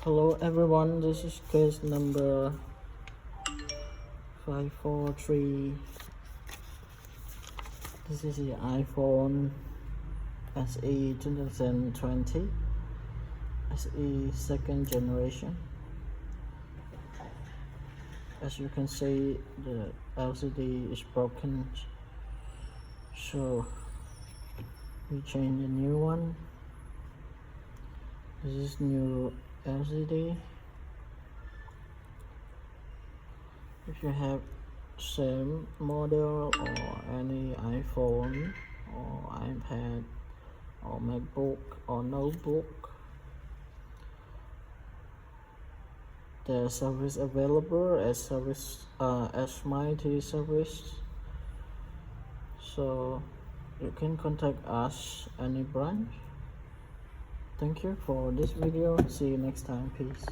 Hello everyone, this is case number 543. This is the iPhone SE 2020 SE second generation. As you can see, the LCD is broken, so we change a new one. This is new LCD. If you have same model or any iPhone or iPad or Macbook or notebook, the service available as Mighty service, so you can contact us any branch. Thank you for this video. See you next time. Peace.